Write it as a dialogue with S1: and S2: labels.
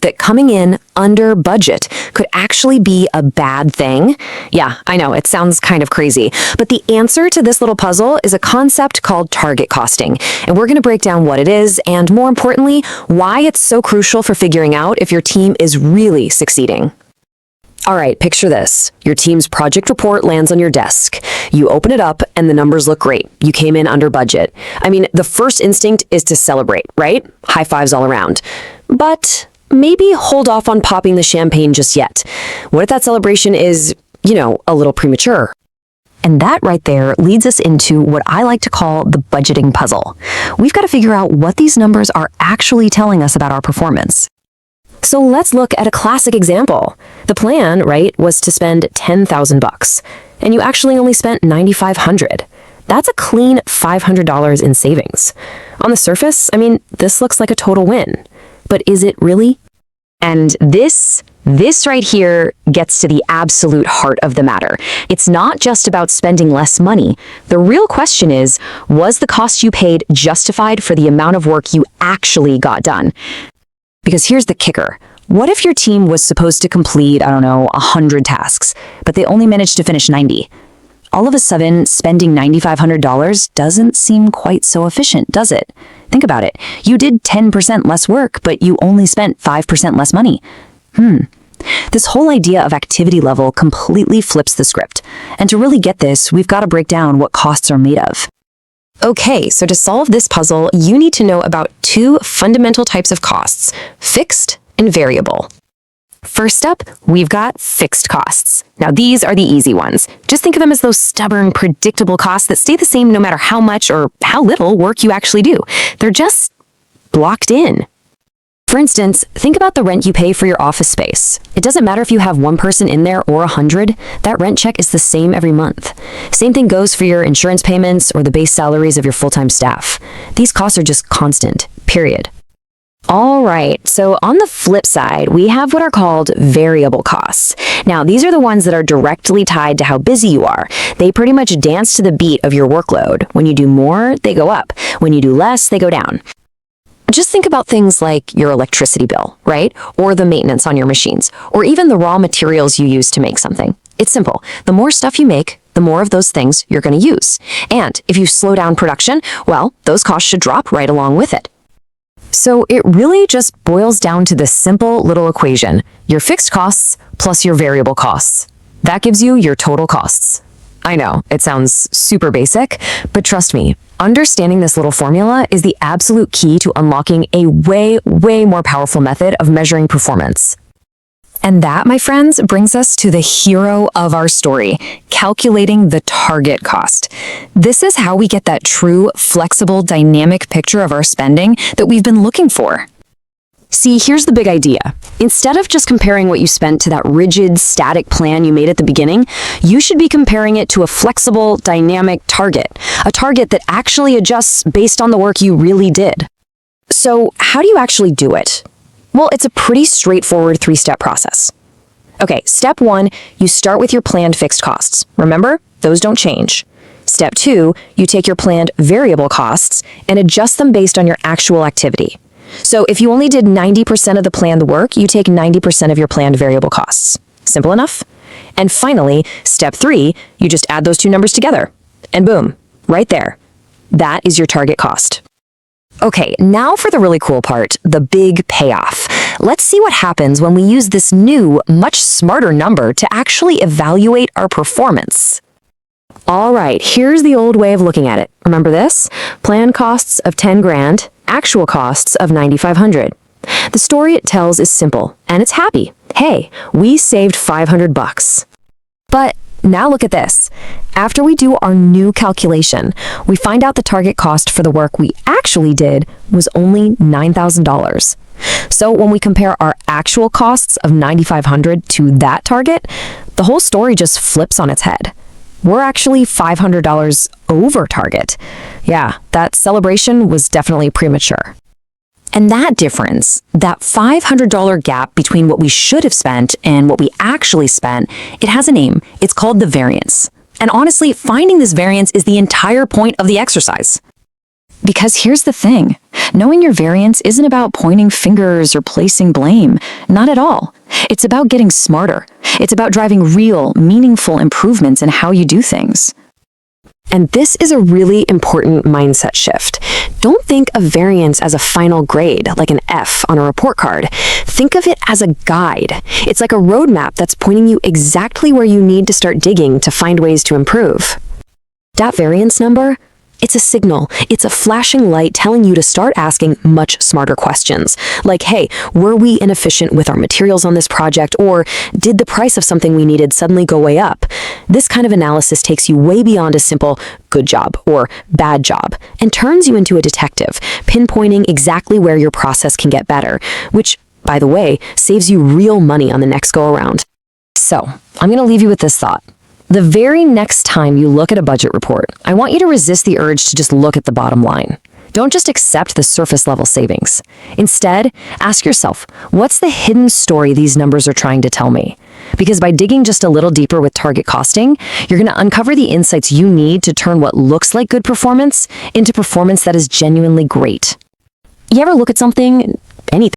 S1: that coming in under budget could actually be a bad thing? Yeah, I know, it sounds kind of crazy, but the answer to this little puzzle is a concept called target costing, and we're going to break down what it is and, more importantly, why it's so crucial for figuring out if your team is really succeeding. All right, picture this. Your team's project report lands on your desk. You open it up and the numbers look great. You came in under budget. I mean, the first instinct is to celebrate, right? High fives all around. But maybe hold off on popping the champagne just yet. What if that celebration is, a little premature? And that right there leads us into what I like to call the budgeting puzzle. We've got to figure out what these numbers are actually telling us about our performance. So let's look at a classic example. The plan, right, was to spend $10,000, and you actually only spent $9,500. That's a clean $500 in savings. On the surface, I mean, this looks like a total win. But is it really? And this right here gets to the absolute heart of the matter. It's not just about spending less money. The real question is, was the cost you paid justified for the amount of work you actually got done? Because here's the kicker. What if your team was supposed to complete, 100 tasks, but they only managed to finish 90? All of a sudden, spending $9,500 doesn't seem quite so efficient, does it? Think about it. You did 10% less work, but you only spent 5% less money. This whole idea of activity level completely flips the script. And to really get this, we've got to break down what costs are made of. Okay, so to solve this puzzle, you need to know about two fundamental types of costs, fixed and variable. First up, we've got fixed costs. Now, these are the easy ones. Just think of them as those stubborn, predictable costs that stay the same no matter how much or how little work you actually do. They're just blocked in. For instance, think about the rent you pay for your office space. It doesn't matter if you have one person in there or 100, that rent check is the same every month. Same thing goes for your insurance payments or the base salaries of your full-time staff. These costs are just constant, period. All right, so on the flip side, we have what are called variable costs. Now, these are the ones that are directly tied to how busy you are. They pretty much dance to the beat of your workload. When you do more, they go up. When you do less, they go down. Just think about things like your electricity bill, right? Or the maintenance on your machines, or even the raw materials you use to make something. It's simple. The more stuff you make, the more of those things you're going to use. And if you slow down production, well, those costs should drop right along with it. So it really just boils down to this simple little equation, your fixed costs plus your variable costs. That gives you your total costs. I know, it sounds super basic, but trust me, understanding this little formula is the absolute key to unlocking a way more powerful method of measuring performance. And that, my friends, brings us to the hero of our story, calculating the target cost. This is how we get that true, flexible, dynamic picture of our spending that we've been looking for. See, here's the big idea. Instead of just comparing what you spent to that rigid, static plan you made at the beginning, you should be comparing it to a flexible, dynamic target, a target that actually adjusts based on the work you really did. So how do you actually do it? Well, it's a pretty straightforward three-step process. Okay, step 1, you start with your planned fixed costs. Remember, those don't change. Step 2, you take your planned variable costs and adjust them based on your actual activity. So if you only did 90% of the planned work, you take 90% of your planned variable costs. Simple enough? And finally, step 3, you just add those two numbers together. And boom, right there. That is your target cost. Okay, now for the really cool part, the big payoff. Let's see what happens when we use this new, much smarter number to actually evaluate our performance. All right, here's the old way of looking at it. Remember this? Planned costs of 10 grand, actual costs of 9,500. The story it tells is simple, and it's happy. Hey, we saved $500. But now look at this. After we do our new calculation, we find out the target cost for the work we actually did was only $9,000. So when we compare our actual costs of $9,500 to that target, the whole story just flips on its head. We're actually $500 over target. Yeah, that celebration was definitely premature. And that difference, that $500 gap between what we should have spent and what we actually spent, it has a name. It's called the variance. And honestly, finding this variance is the entire point of the exercise.
S2: Because here's the thing, knowing your variance isn't about pointing fingers or placing blame. Not at all. It's about getting smarter. It's about driving real, meaningful improvements in how you do things.
S1: And this is a really important mindset shift. Don't think of variance as a final grade, like an F on a report card. Think of it as a guide. It's like a roadmap that's pointing you exactly where you need to start digging to find ways to improve. That variance number? It's a signal. It's a flashing light telling you to start asking much smarter questions. Like, hey, were we inefficient with our materials on this project, or did the price of something we needed suddenly go way up? This kind of analysis takes you way beyond a simple good job or bad job and turns you into a detective, pinpointing exactly where your process can get better, which, by the way, saves you real money on the next go-around. So, I'm going to leave you with this thought. The very next time you look at a budget report, I want you to resist the urge to just look at the bottom line. Don't just accept the surface-level savings. Instead, ask yourself, what's the hidden story these numbers are trying to tell me? Because by digging just a little deeper with target costing, you're going to uncover the insights you need to turn what looks like good performance into performance that is genuinely great. You ever look at something, anything,